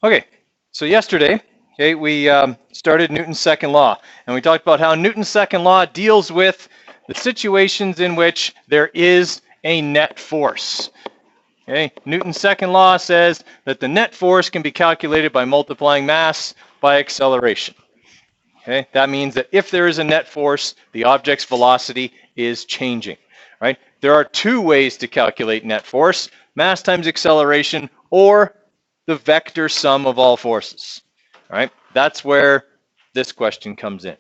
Okay, so yesterday, we started Newton's second law, and we talked about how Newton's second law deals with the situations in which there is a net force. Okay, Newton's second law says that the net force can be calculated by multiplying mass by acceleration. Okay, that means that if there is a net force, the object's velocity is changing. Right? There are two ways to calculate net force: mass times acceleration, or the vector sum of all forces. All right, that's where this question comes in.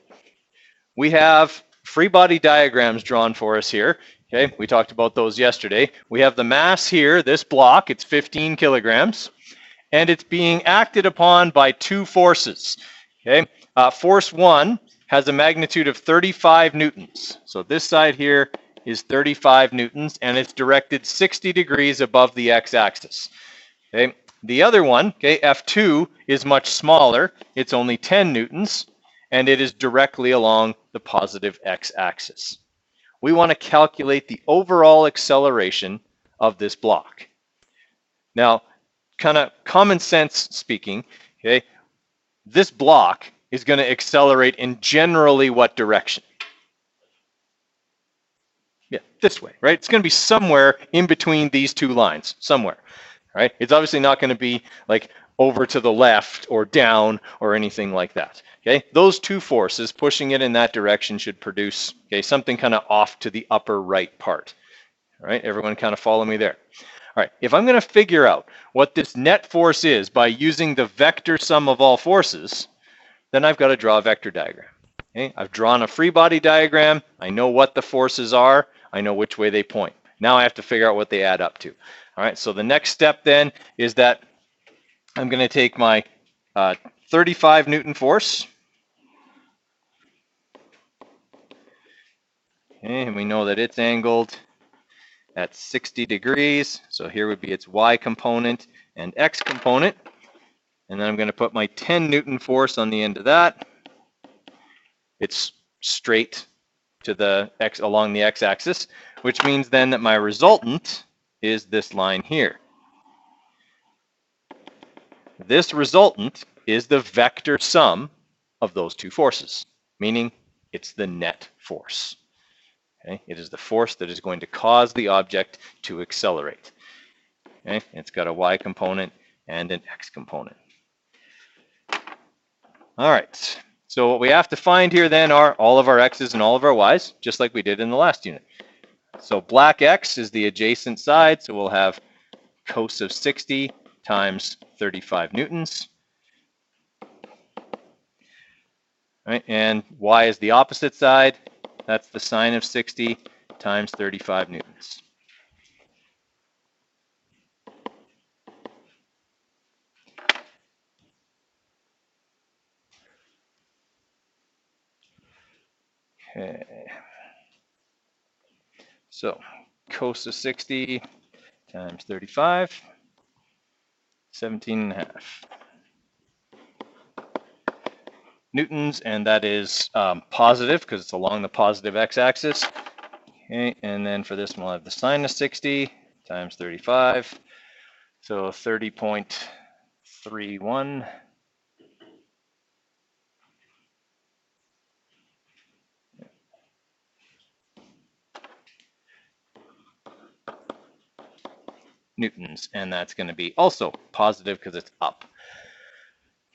We have free body diagrams drawn for us here. Okay, we talked about those yesterday. We have the mass here, this block, it's 15 kilograms, and it's being acted upon by two forces. Okay, force one has a magnitude of 35 newtons. So this side here is 35 newtons, and it's directed 60 degrees above the x-axis. Okay. The other one, okay, F2, is much smaller. It's only 10 newtons, and it is directly along the positive x-axis. We want to calculate the overall acceleration of this block. Now, kind of common sense speaking, okay, this block is going to accelerate in generally what direction? Yeah, this way, right? It's going to be somewhere in between these two lines, somewhere. Right? It's obviously not going to be like over to the left or down or anything like that. Okay, those two forces pushing it in that direction should produce, okay, something kind of off to the upper right part. All right, everyone kind of follow me there. All right, if I'm going to figure out what this net force is by using the vector sum of all forces, then I've got to draw a vector diagram. Okay, I've drawn a free body diagram. I know what the forces are. I know which way they point. Now I have to figure out what they add up to. All right, so the next step then is that I'm going to take my 35 Newton force. Okay, and we know that it's angled at 60 degrees. So here would be its y component and x component. And then I'm going to put my 10 Newton force on the end of that. It's straight to the x along the x-axis, which means then that my resultant is this line here. This resultant is the vector sum of those two forces, meaning it's the net force. Okay? It is the force that is going to cause the object to accelerate. Okay? It's got a y component and an x component. All right, so what we have to find here then are all of our x's and all of our y's, just like we did in the last unit. So black x is the adjacent side, so we'll have cos of 60 times 35 newtons. Right, and y is the opposite side. That's the sine of 60 times 35 newtons. Okay. So cos of 60 times 35, 17.5 newtons, and that is positive because it's along the positive x-axis. Okay, and then for this one, we'll have the sine of 60 times 35, so 30.31. Newtons, and that's going to be also positive because it's up.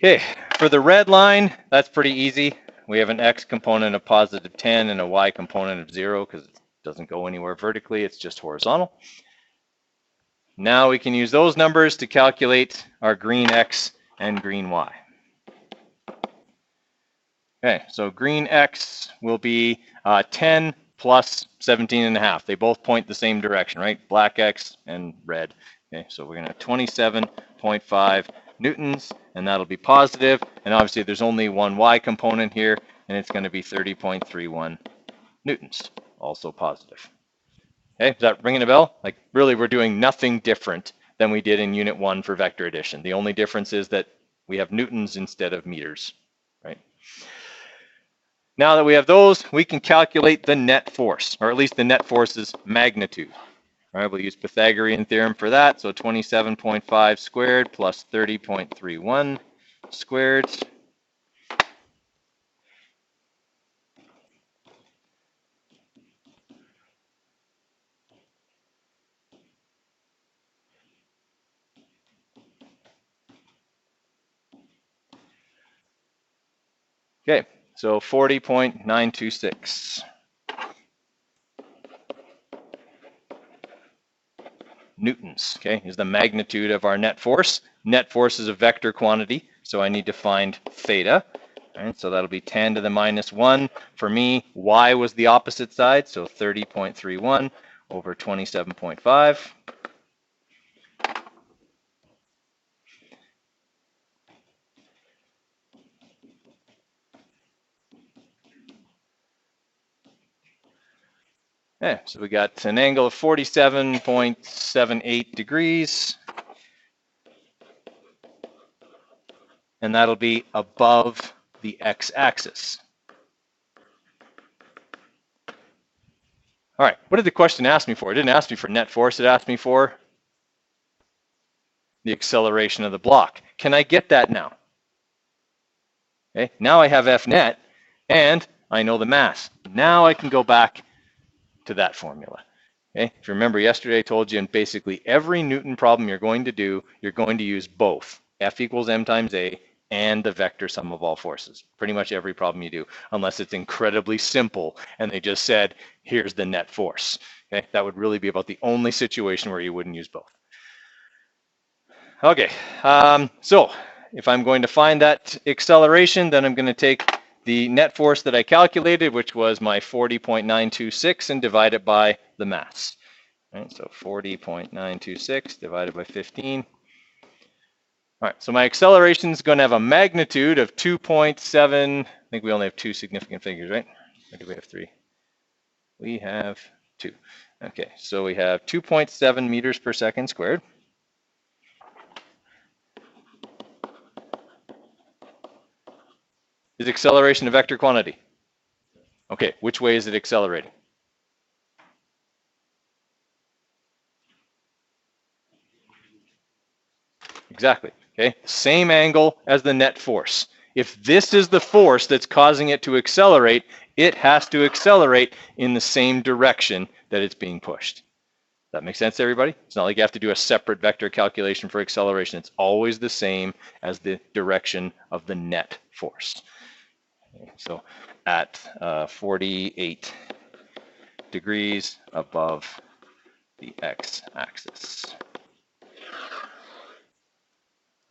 Okay, for the red line, that's pretty easy. We have an x component of positive 10 and a y component of 0 because it doesn't go anywhere vertically, it's just horizontal. Now we can use those numbers to calculate our green x and green y. Okay, so green x will be 10 plus 17.5. They both point the same direction, right? Black x and red. Okay, so we're going to have 27.5 newtons, and that'll be positive. And obviously there's only one y component here, and it's going to be 30.31 newtons, also positive. Okay, is that ringing a bell? Like, really, we're doing nothing different than we did in Unit 1 for vector addition. The only difference is that we have newtons instead of meters, right? Now that we have those, we can calculate the net force, or at least the net force's magnitude. All right, we'll use Pythagorean theorem for that. So 27.5 squared plus 30.31 squared. Okay, so 40.926 newtons, okay, is the magnitude of our net force. Net force is a vector quantity, so I need to find theta. All right, so that'll be 10 to the minus 1. For me, y was the opposite side, so 30.31 over 27.5. Okay, so we got an angle of 47.78 degrees. And that'll be above the x-axis. All right, what did the question ask me for? It didn't ask me for net force, it asked me for the acceleration of the block. Can I get that now? Okay, now I have F net, and I know the mass. Now I can go back to that formula. Okay, if you remember yesterday, I told you in basically every Newton problem you're going to do, you're going to use both F equals m times a and the vector sum of all forces. Pretty much every problem you do, unless it's incredibly simple and they just said, here's the net force. Okay, that would really be about the only situation where you wouldn't use both. Okay, so if I'm going to find that acceleration, then I'm going to take the net force that I calculated, which was my 40.926, and divide it by the mass. All right, so 40.926 divided by 15. All right, so my acceleration is going to have a magnitude of 2.7. I think we only have two significant figures, right? Or do we have three? We have two. Okay, so we have 2.7 meters per second squared. Is acceleration a vector quantity? Okay, which way is it accelerating? Exactly. Okay, same angle as the net force. If this is the force that's causing it to accelerate, it has to accelerate in the same direction that it's being pushed. That makes sense to everybody? It's not like you have to do a separate vector calculation for acceleration. It's always the same as the direction of the net force. Okay, so at 48 degrees above the x-axis.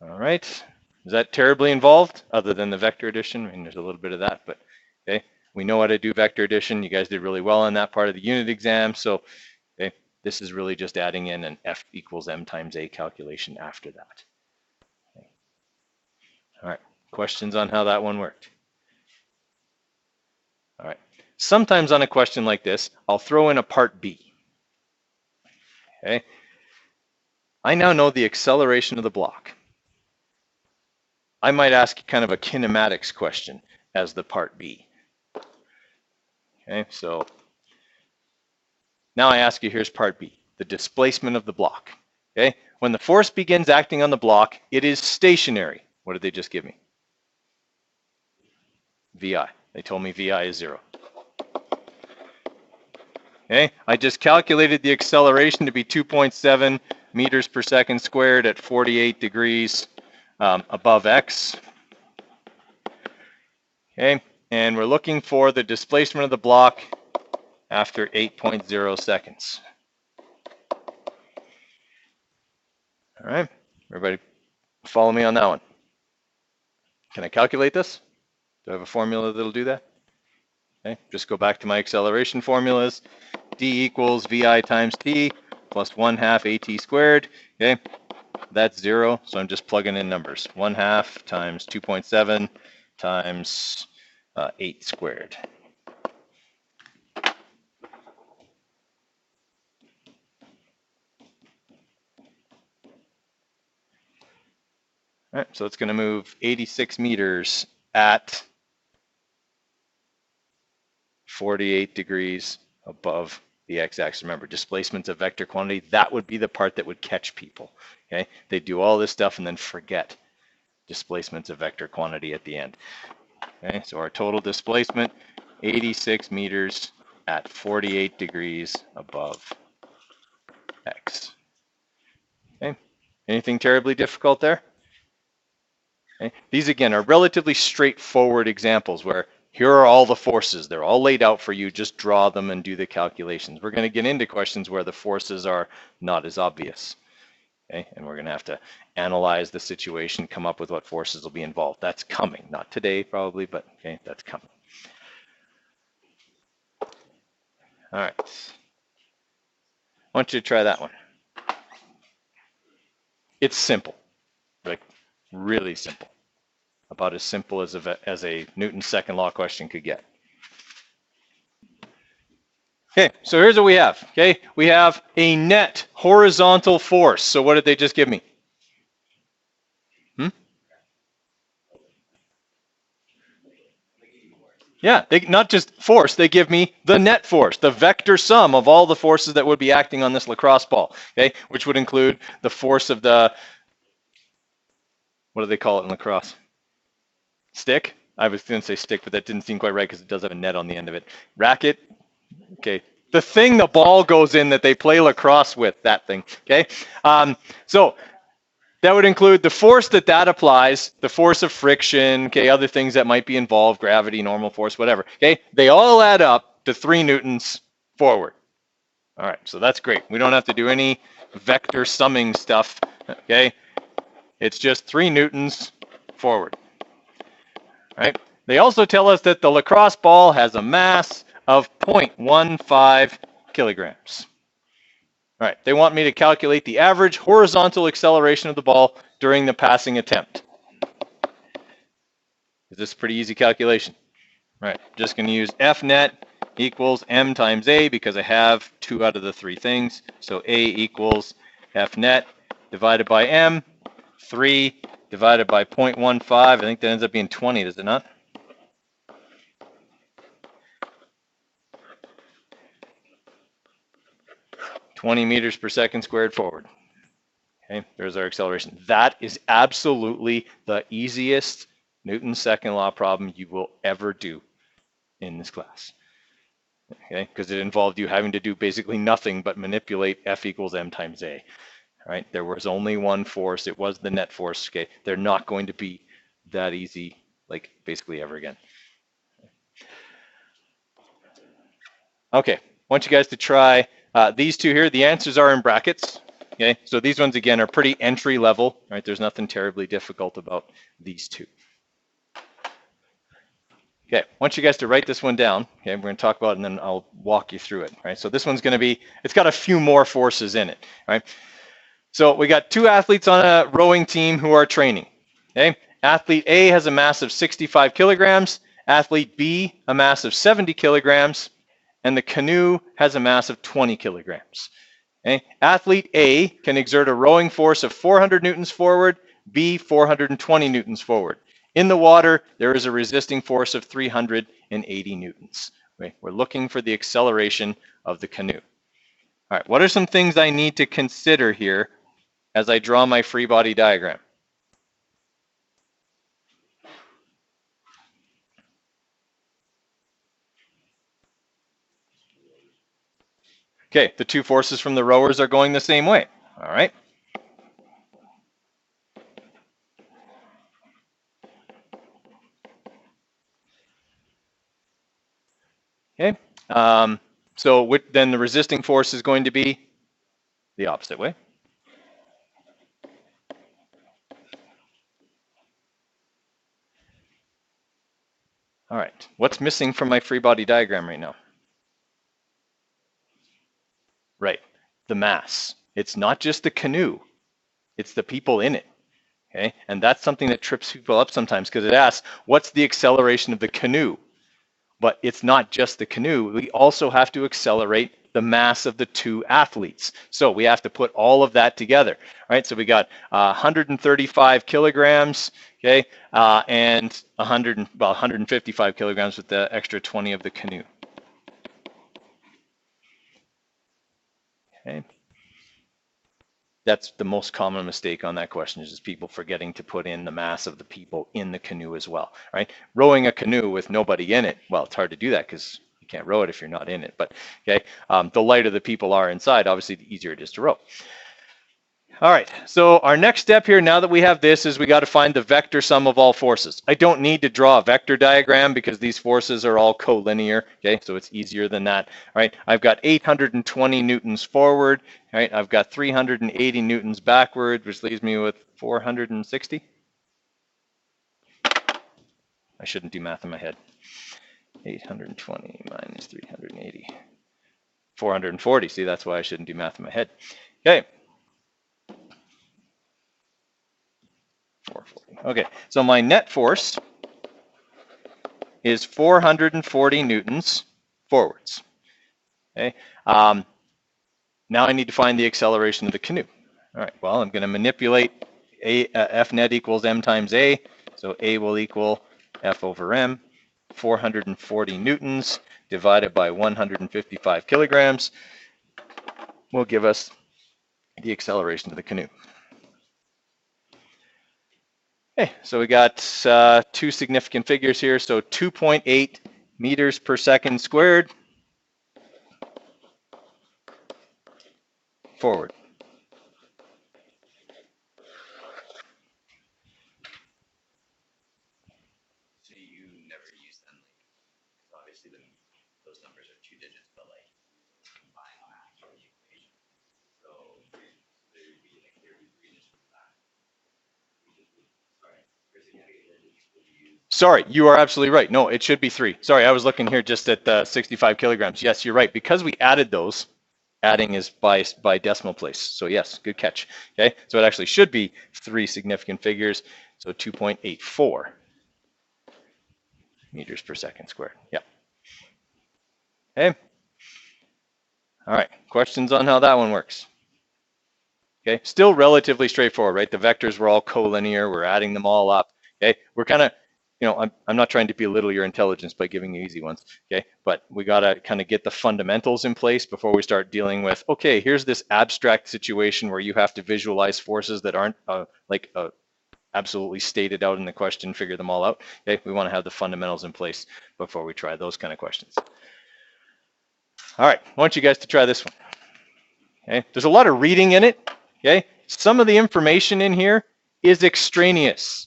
All right. Is that terribly involved other than the vector addition? I mean, there's a little bit of that, but okay. We know how to do vector addition. You guys did really well on that part of the unit exam. So okay, this is really just adding in an F equals M times A calculation after that. Okay. All right. Questions on how that one worked? All right. Sometimes on a question like this, I'll throw in a part B. Okay. I now know the acceleration of the block. I might ask kind of a kinematics question as the part B. Okay, so now I ask you, here's part B, the displacement of the block. Okay, when the force begins acting on the block, it is stationary. What did they just give me? VI. They told me VI is 0. Okay, I just calculated the acceleration to be 2.7 meters per second squared at 48 degrees above x. Okay, and we're looking for the displacement of the block after 8.0 seconds. All right, everybody follow me on that one. Can I calculate this? Do I have a formula that'll do that? Okay, just go back to my acceleration formulas. D equals VI times T plus 1/2 AT squared. Okay, that's 0, so I'm just plugging in numbers. 1/2 times 2.7 times 8 squared. All right, so it's going to move 86 meters at 48 degrees above the x-axis. Remember, displacement's a vector quantity. That would be the part that would catch people. Okay, they do all this stuff and then forget displacement's a vector quantity at the end. Okay, so our total displacement, 86 meters at 48 degrees above x. Okay, anything terribly difficult there? Okay. These again are relatively straightforward examples where here are all the forces. They're all laid out for you. Just draw them and do the calculations. We're going to get into questions where the forces are not as obvious. Okay, and we're going to have to analyze the situation, come up with what forces will be involved. That's coming. Not today, probably, but okay, that's coming. All right. I want you to try that one. It's simple, like really simple. About as simple as a Newton's second law question could get. Okay, so here's what we have. Okay, we have a net horizontal force. So what did they just give me? Yeah, they not just force, they give me the net force, the vector sum of all the forces that would be acting on this lacrosse ball, okay, which would include the force of the, what do they call it in lacrosse? Stick? I was going to say stick, but that didn't seem quite right because it does have a net on the end of it. Racket? Okay. The thing the ball goes in that they play lacrosse with, that thing, okay? So that would include the force that applies, the force of friction, okay, other things that might be involved, gravity, normal force, whatever, okay? They all add up to 3 newtons forward. All right, so that's great. We don't have to do any vector summing stuff, okay? It's just 3 newtons forward, all right? They also tell us that the lacrosse ball has a mass of 0.15 kilograms. All right, they want me to calculate the average horizontal acceleration of the ball during the passing attempt. Is this a pretty easy calculation? All right, just going to use F net equals m times a because I have 2 out of the 3 things. So a equals F net divided by m, 3 divided by 0.15. I think that ends up being 20, does it not? (20 meters per second squared forward). Okay, there's our acceleration. That is absolutely the easiest Newton's second law problem you will ever do in this class. Okay, because it involved you having to do basically nothing but manipulate F equals m times a. All right, there was only one force. It was the net force. Okay, they're not going to be that easy, like basically ever again. Okay, I want you guys to try these 2 here. The answers are in brackets. Okay, so these ones again are pretty entry level. Right, there's nothing terribly difficult about these 2. Okay, I want you guys to write this one down. Okay, we're going to talk about it and then I'll walk you through it. Right, so this one's going to be, it's got a few more forces in it. Right, so we got 2 athletes on a rowing team who are training. Okay, athlete A has a mass of 65 kilograms, athlete B a mass of 70 kilograms, and the canoe has a mass of 20 kilograms. Okay? Athlete A can exert a rowing force of 400 newtons forward, B 420 newtons forward. In the water, there is a resisting force of 380 newtons. Okay? We're looking for the acceleration of the canoe. All right, what are some things I need to consider here as I draw my free body diagram? Okay, the 2 forces from the rowers are going the same way. All right. Okay. So then the resisting force is going to be the opposite way. All right. What's missing from my free body diagram right now? Right. The mass. It's not just the canoe. It's the people in it. Okay. And that's something that trips people up sometimes because it asks, what's the acceleration of the canoe? But it's not just the canoe. We also have to accelerate the mass of the 2 athletes. So we have to put all of that together, right? So we got 135 kilograms, okay, and 155 kilograms with the extra 20 of the canoe. Okay. That's the most common mistake on that question, is just people forgetting to put in the mass of the people in the canoe as well, right? Rowing a canoe with nobody in it, well, it's hard to do that because you can't row it if you're not in it. But okay, the lighter the people are inside, obviously the easier it is to row. All right, so our next step here, now that we have this, is we got to find the vector sum of all forces. I don't need to draw a vector diagram because these forces are all collinear, okay? So it's easier than that. All right, I've got 820 newtons forward, all right? I've got 380 newtons backward, which leaves me with 460. I shouldn't do math in my head. 820 minus 380. 440, see, that's why I shouldn't do math in my head. Okay. 440. Okay, so my net force is 440 newtons forwards. Okay, now I need to find the acceleration of the canoe. All right, well, I'm going to manipulate F net equals m times a, so a will equal F over m. 440 newtons divided by 155 kilograms will give us the acceleration of the canoe. Okay, so we got two significant figures here. So 2.8 meters per second squared forward. So you never use them, like, obviously those numbers are 2 digits, but like combine on actual equation. So there would be like 33 just from that. Sorry, you are absolutely right. No, it should be 3. Sorry, I was looking here just at 65 kilograms. Yes, you're right. Because we added those, adding is by decimal place. So yes, good catch. Okay, so it actually should be 3 significant figures. So 2.84 meters per second squared. Yeah. Okay. All right. Questions on how that one works? Okay. Still relatively straightforward, right? The vectors were all collinear. We're adding them all up. Okay. We're kind of, you know, I'm not trying to belittle your intelligence by giving you easy ones. Okay. But we got to kind of get the fundamentals in place before we start dealing with, okay, here's this abstract situation where you have to visualize forces that aren't absolutely stated out in the question, figure them all out. Okay. We want to have the fundamentals in place before we try those kind of questions. All right. I want you guys to try this one. Okay. There's a lot of reading in it. Okay. Some of the information in here is extraneous.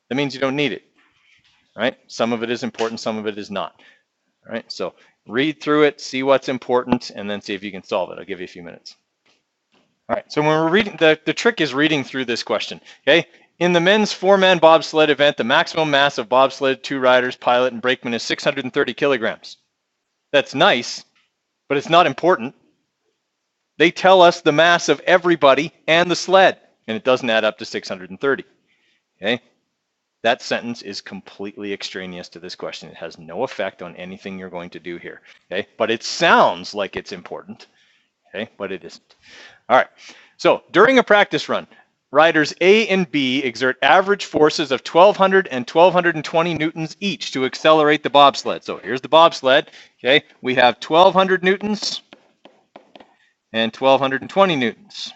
That means you don't need it. Right? Some of it is important, some of it is not. All right, so read through it, see what's important, and then see if you can solve it. I'll give you a few minutes. All right, so when we're reading, the trick is reading through this question. Okay, in the men's 4-man bobsled event, the maximum mass of bobsled, 2 riders, pilot, and brakeman is 630 kilograms. That's nice, but it's not important. They tell us the mass of everybody and the sled, and it doesn't add up to 630. Okay. That sentence is completely extraneous to this question. It has no effect on anything you're going to do here, okay? But it sounds like it's important, okay? But it isn't. All right, so during a practice run, riders A and B exert average forces of 1,200 and 1,220 newtons each to accelerate the bobsled. So here's the bobsled, okay? We have 1,200 newtons and 1,220 newtons.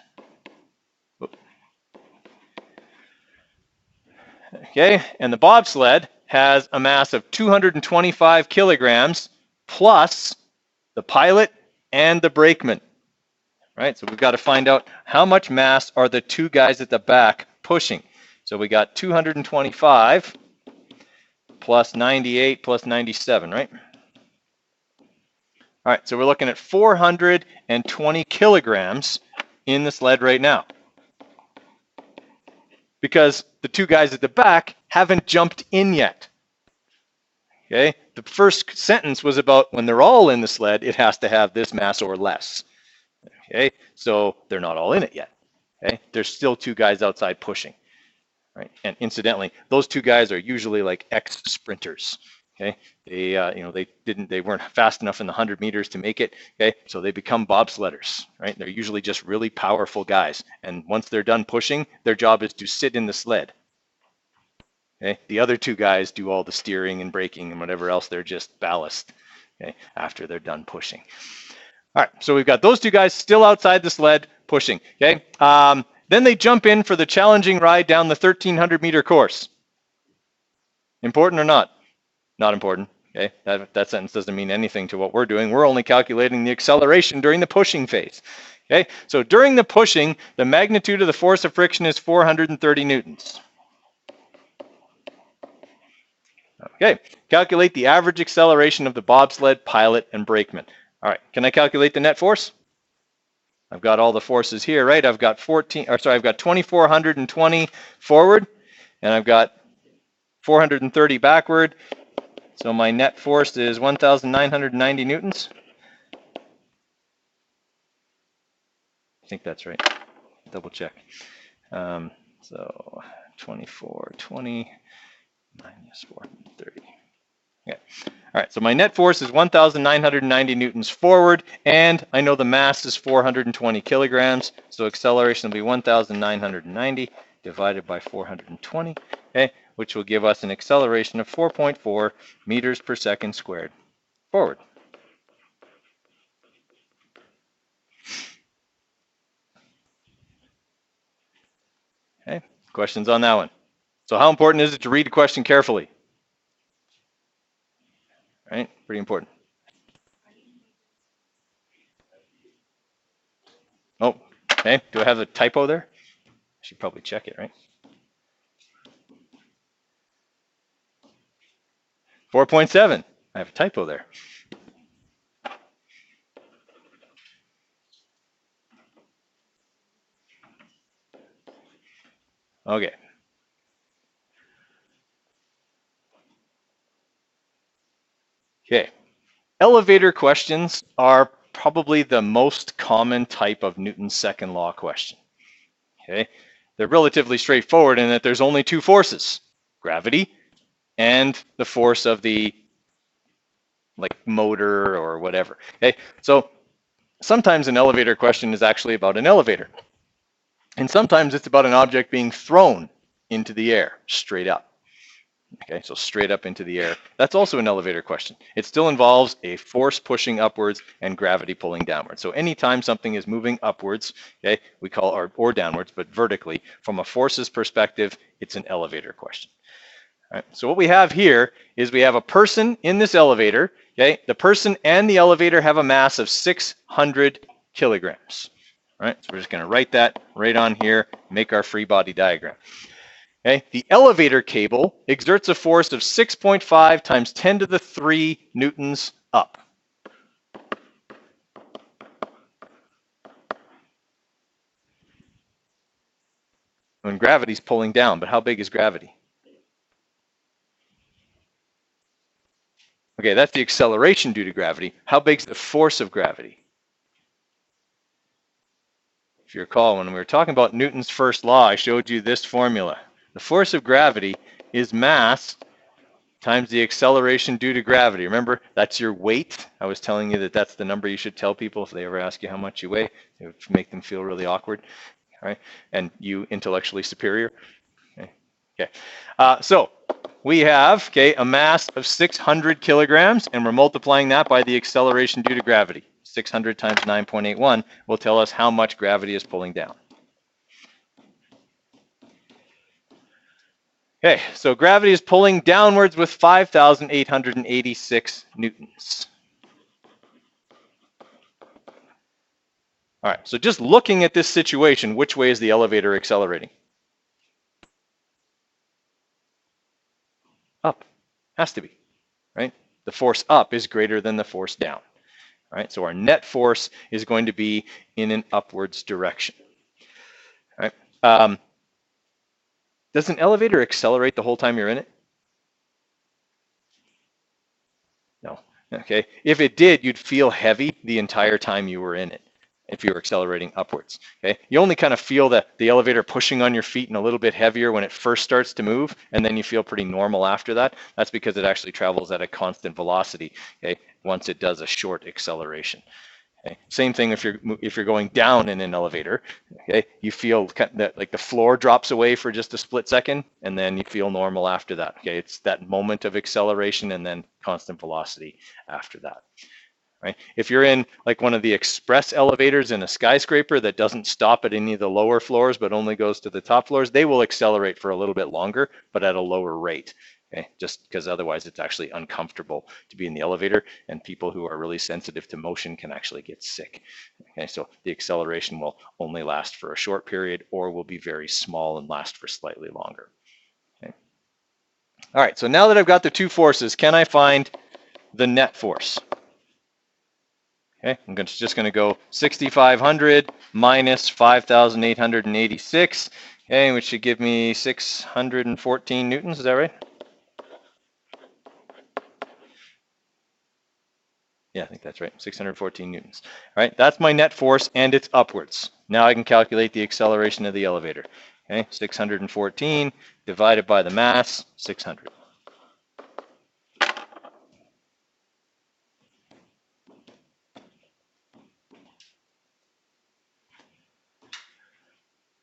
Okay, and the bobsled has a mass of 225 kilograms plus the pilot and the brakeman. Right, so we've got to find out how much mass are the 2 guys at the back pushing. So we got 225 plus 98 plus 97, right? All right, so we're looking at 420 kilograms in the sled right now, because the 2 guys at the back haven't jumped in yet. Okay, the first sentence was about when they're all in the sled, it has to have this mass or less. Okay, so they're not all in it yet. Okay, there's still 2 guys outside pushing. Right, and incidentally, those 2 guys are usually like ex-sprinters. Okay, they weren't fast enough in the 100 meters to make it. Okay, so they become bobsledders. Right, they're usually just really powerful guys, and once they're done pushing, their job is to sit in the sled. Okay, the other 2 guys do all the steering and braking and whatever else. They're just ballast. Okay, after they're done pushing. All right, so we've got those two guys still outside the sled pushing, okay? Then they jump in for the challenging ride down the 1,300-meter course. Important or not? Not important, okay? That sentence doesn't mean anything to what we're doing. We're only calculating the acceleration during the pushing phase, okay? So during the pushing, the magnitude of the force of friction is 430 newtons. Okay, calculate the average acceleration of the bobsled, pilot, and brakeman. All right, can I calculate the net force? I've got all the forces here, right? I've got 2,420 forward, and I've got 430 backward. So my net force is 1,990 newtons. I think that's right. Double check. So 2,420 minus 430. Okay. All right, so my net force is 1,990 newtons forward, and I know the mass is 420 kilograms, so acceleration will be 1,990 divided by 420, okay, which will give us an acceleration of 4.4 meters per second squared forward. Okay, questions on that one? So how important is it to read the question carefully? Right, pretty important. Oh, okay, do I have a typo there? I should probably check it, right? 4.7, I have a typo there. Okay. Okay. Elevator questions are probably the most common type of Newton's second law question. Okay. They're relatively straightforward in that there's only two forces, gravity and the force of the motor or whatever. Okay. So sometimes an elevator question is actually about an elevator. And sometimes it's about an object being thrown into the air straight up. Okay, so straight up into the air. That's also an elevator question. It still involves a force pushing upwards and gravity pulling downwards. So anytime something is moving upwards, okay, we call or downwards, but vertically, from a forces perspective, it's an elevator question. All right, so what we have here is we have a person in this elevator. Okay, the person and the elevator have a mass of 600 kilograms. All right, so we're just going to write that right on here, make our free body diagram. Okay, the elevator cable exerts a force of 6.5 times 10 to the 3 newtons up. When gravity's pulling down, but how big is gravity? Okay, that's the acceleration due to gravity. How big's the force of gravity? If you recall, when we were talking about Newton's first law, I showed you this formula. The force of gravity is mass times the acceleration due to gravity. Remember, that's your weight. I was telling you that that's the number you should tell people if they ever ask you how much you weigh. It would make them feel really awkward, right? And you intellectually superior. Okay. So we have, okay, a mass of 600 kilograms, and we're multiplying that by the acceleration due to gravity. 600 times 9.81 will tell us how much gravity is pulling down. Okay, so gravity is pulling downwards with 5,886 newtons. All right, so just looking at this situation, which way is the elevator accelerating? Up, has to be, right? The force up is greater than the force down, right? So our net force is going to be in an upwards direction, all right? Does an elevator accelerate the whole time you're in it? No. Okay. If it did, you'd feel heavy the entire time you were in it if you were accelerating upwards. Okay. You only kind of feel the elevator pushing on your feet and a little bit heavier when it first starts to move, and then you feel pretty normal after that. That's because it actually travels at a constant velocity, okay, once it does a short acceleration. Okay. Same thing if you're going down in an elevator, okay, you feel that like the floor drops away for just a split second, and then you feel normal after that. Okay, it's that moment of acceleration and then constant velocity after that. right? If you're in like one of the express elevators in a skyscraper that doesn't stop at any of the lower floors but only goes to the top floors, they will accelerate for a little bit longer, but at a lower rate. Okay, just because otherwise it's actually uncomfortable to be in the elevator, and people who are really sensitive to motion can actually get sick. Okay, so the acceleration will only last for a short period or will be very small and last for slightly longer. Okay. All right, so now that I've got the two forces, can I find the net force? Okay, I'm just going to go 6,500 minus 5,886, okay, which should give me 614 newtons, is that right? Yeah, I think that's right, 614 newtons. All right, that's my net force, and it's upwards. Now I can calculate the acceleration of the elevator. Okay, 614 divided by the mass, 600.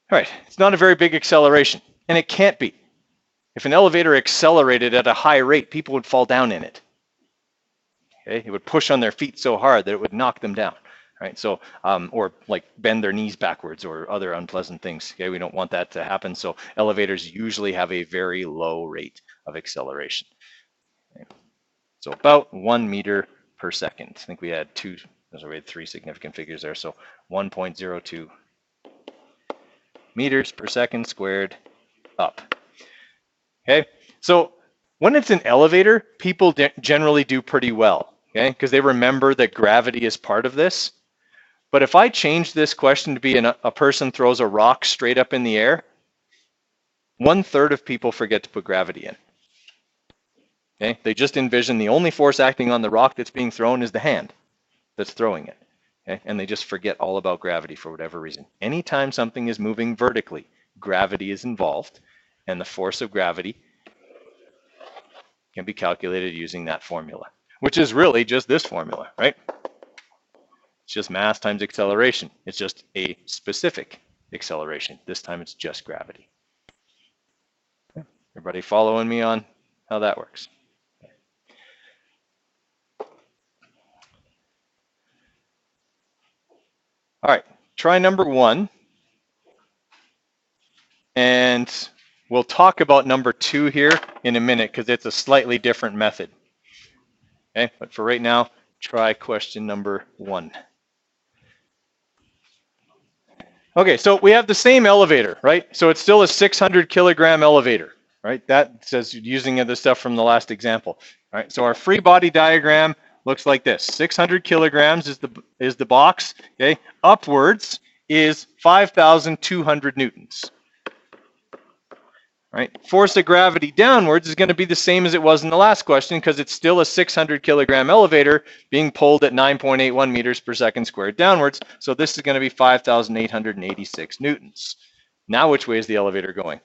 All right, it's not a very big acceleration, and it can't be. If an elevator accelerated at a high rate, people would fall down in it. Okay, it would push on their feet so hard that it would knock them down. Right, so or like bend their knees backwards or other unpleasant things. Okay, we don't want that to happen. So elevators usually have a very low rate of acceleration. Okay. So about 1 meter per second. I think we had three significant figures there. So 1.02 meters per second squared up. Okay, so when it's an elevator, people generally do pretty well. Okay, because they remember that gravity is part of this. But if I change this question to be a person throws a rock straight up in the air, 1/3 of people forget to put gravity in. Okay? They just envision the only force acting on the rock that's being thrown is the hand that's throwing it. Okay? And they just forget all about gravity for whatever reason. Anytime something is moving vertically, gravity is involved, and the force of gravity can be calculated using that formula, which is really just this formula, right? It's just mass times acceleration. It's just a specific acceleration. This time it's just gravity. Everybody following me on how that works? All right, try number 1. And we'll talk about number 2 here in a minute because it's a slightly different method. Okay, but for right now, try question number 1. Okay, so we have the same elevator, right? So it's still a 600 kilogram elevator, right? That says using the stuff from the last example, right? So our free body diagram looks like this. 600 kilograms is the box, okay? Upwards is 5,200 newtons, right? Force of gravity downwards is going to be the same as it was in the last question because it's still a 600 kilogram elevator being pulled at 9.81 meters per second squared downwards. So this is going to be 5,886 newtons. Now which way is the elevator going?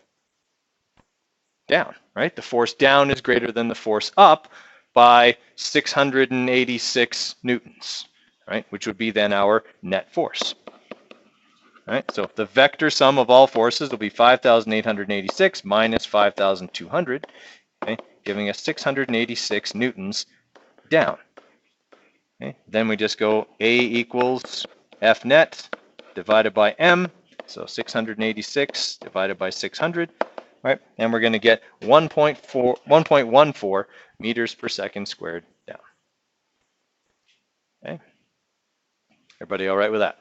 Down, right? The force down is greater than the force up by 686 newtons, right? Which would be then our net force. Right, so the vector sum of all forces will be 5,886 minus 5,200, okay, giving us 686 newtons down. Okay, then we just go A equals F net divided by M, so 686 divided by 600, right? And we're going to get 1.14 meters per second squared down. Okay, everybody all right with that?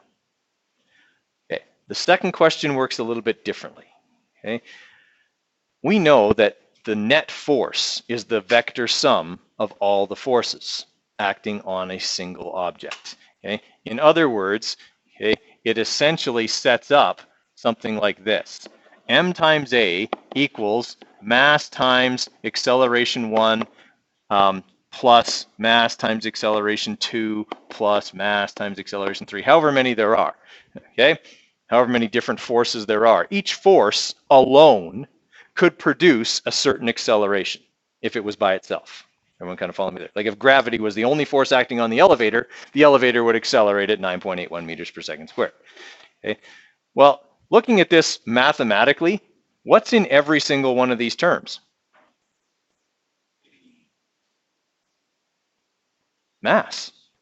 The second question works a little bit differently. Okay? We know that the net force is the vector sum of all the forces acting on a single object. Okay? In other words, okay, it essentially sets up something like this. M times A equals mass times acceleration 1 plus mass times acceleration 2 plus mass times acceleration 3, however many there are. Okay? However many different forces there are. Each force alone could produce a certain acceleration if it was by itself. Everyone kind of follow me there? Like if gravity was the only force acting on the elevator would accelerate at 9.81 meters per second squared. Okay? Well, looking at this mathematically, what's in every single one of these terms? Mass.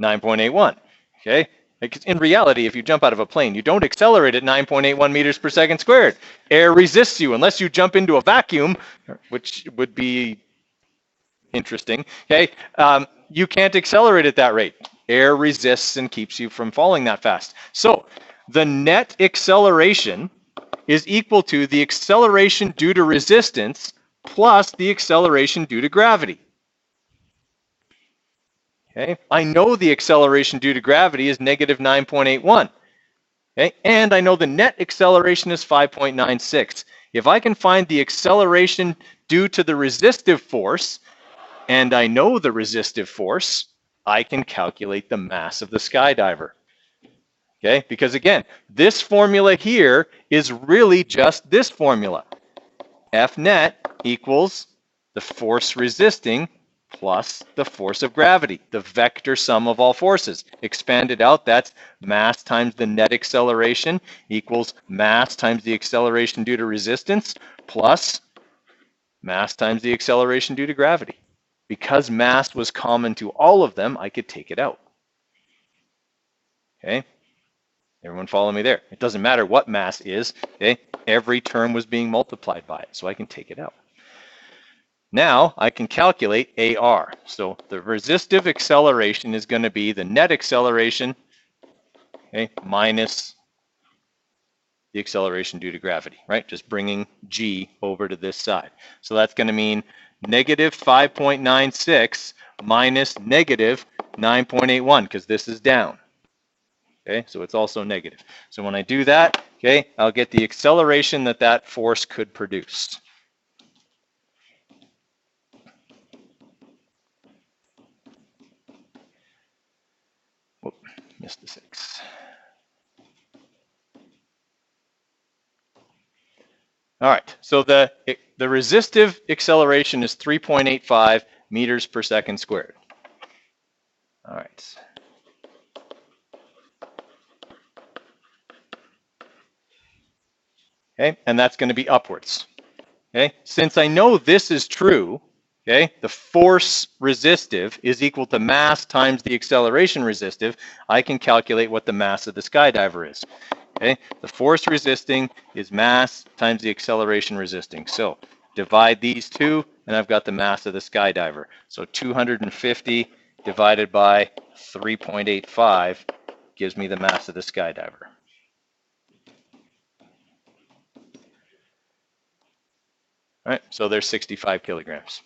9.81. Okay? In reality, if you jump out of a plane, you don't accelerate at 9.81 meters per second squared. Air resists you unless you jump into a vacuum, which would be interesting. Okay? You can't accelerate at that rate. Air resists and keeps you from falling that fast. So the net acceleration is equal to the acceleration due to resistance plus the acceleration due to gravity. Okay, I know the acceleration due to gravity is negative 9.81. Okay, and I know the net acceleration is 5.96. If I can find the acceleration due to the resistive force, and I know the resistive force, I can calculate the mass of the skydiver. Okay, because again, this formula here is really just this formula. F net equals the force resisting plus the force of gravity, the vector sum of all forces. Expanded out, that's mass times the net acceleration equals mass times the acceleration due to resistance plus mass times the acceleration due to gravity. Because mass was common to all of them, I could take it out. Okay? Everyone follow me there? It doesn't matter what mass is, okay? Every term was being multiplied by it, so I can take it out. Now I can calculate AR. So the resistive acceleration is going to be the net acceleration, okay, minus the acceleration due to gravity, right? Just bringing G over to this side. So that's going to mean negative 5.96 minus negative 9.81, because this is down. Okay, so it's also negative. So when I do that, okay, I'll get the acceleration that that force could produce. Whoop, missed the 6. All right, so the resistive acceleration is 3.85 meters per second squared. All right. Okay, and that's going to be upwards. Okay, since I know this is true, okay, the force resistive is equal to mass times the acceleration resistive, I can calculate what the mass of the skydiver is. Okay, the force resisting is mass times the acceleration resisting. So divide these two, and I've got the mass of the skydiver. So 250 divided by 3.85 gives me the mass of the skydiver. All right, so there's 65 kilograms.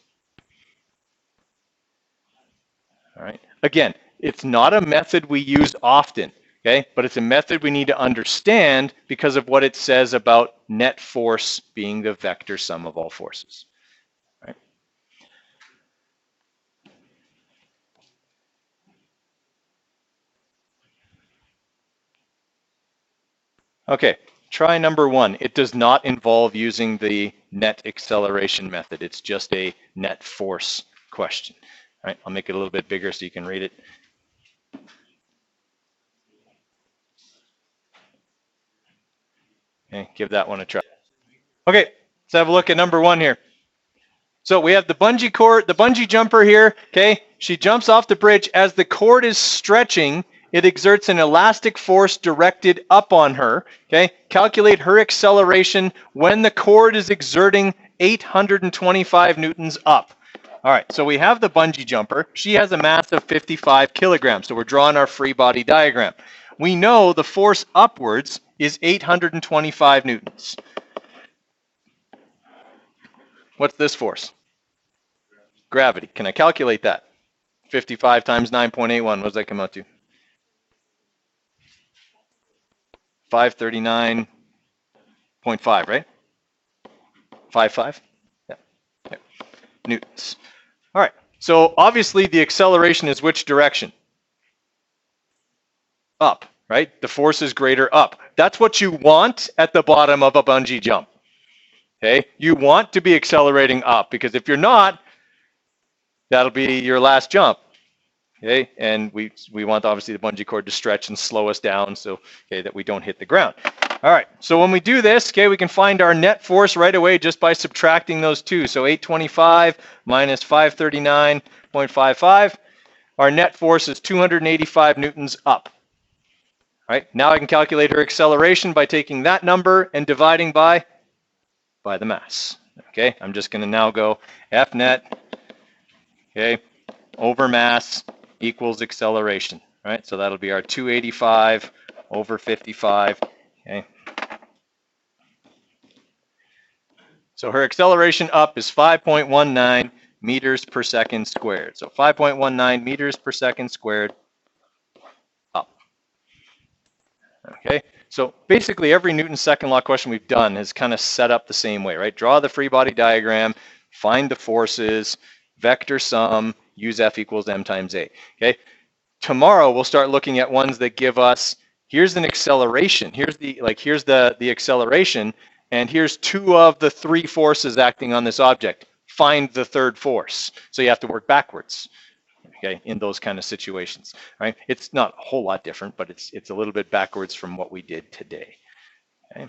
All right, again, it's not a method we use often, okay, but it's a method we need to understand because of what it says about net force being the vector sum of all forces. All right. Okay, try number 1. It does not involve using the net acceleration method. It's just a net force question. All right, I'll make it a little bit bigger so you can read it. Okay, give that one a try. Okay, let's have a look at number 1 here. So we have the bungee cord, the bungee jumper here. Okay, she jumps off the bridge. As the cord is stretching, it exerts an elastic force directed up on her. Okay, calculate her acceleration when the cord is exerting 825 newtons up. All right, so we have the bungee jumper. She has a mass of 55 kilograms. So we're drawing our free body diagram. We know the force upwards is 825 newtons. What's this force? Gravity. Can I calculate that? 55 times 9.81. What does that come out to? 539.5, right? 5.5? Yeah. Okay. Newtons. All right. So obviously the acceleration is which direction? Up, right? The force is greater up. That's what you want at the bottom of a bungee jump. Okay? You want to be accelerating up because if you're not, that'll be your last jump. Okay, and we want obviously the bungee cord to stretch and slow us down so that we don't hit the ground. All right, so when we do this, we can find our net force right away just by subtracting those two. So 825 minus 539.55, our net force is 285 newtons up. All right, now I can calculate her acceleration by taking that number and dividing by the mass. Okay, I'm just going to now go F net, okay, over mass equals acceleration. All right, so that'll be our 285 over 55. Okay. So her acceleration up is 5.19 meters per second squared. So 5.19 meters per second squared up. Okay, so basically every Newton's second law question we've done has kind of set up the same way, right? Draw the free body diagram, find the forces, vector sum, use F equals m times a. Okay, tomorrow we'll start looking at ones that give us, here's an acceleration, here's the acceleration, and here's two of the three forces acting on this object. Find the third force. So you have to work backwards, okay, in those kind of situations, right? It's not a whole lot different, but it's a little bit backwards from what we did today, okay?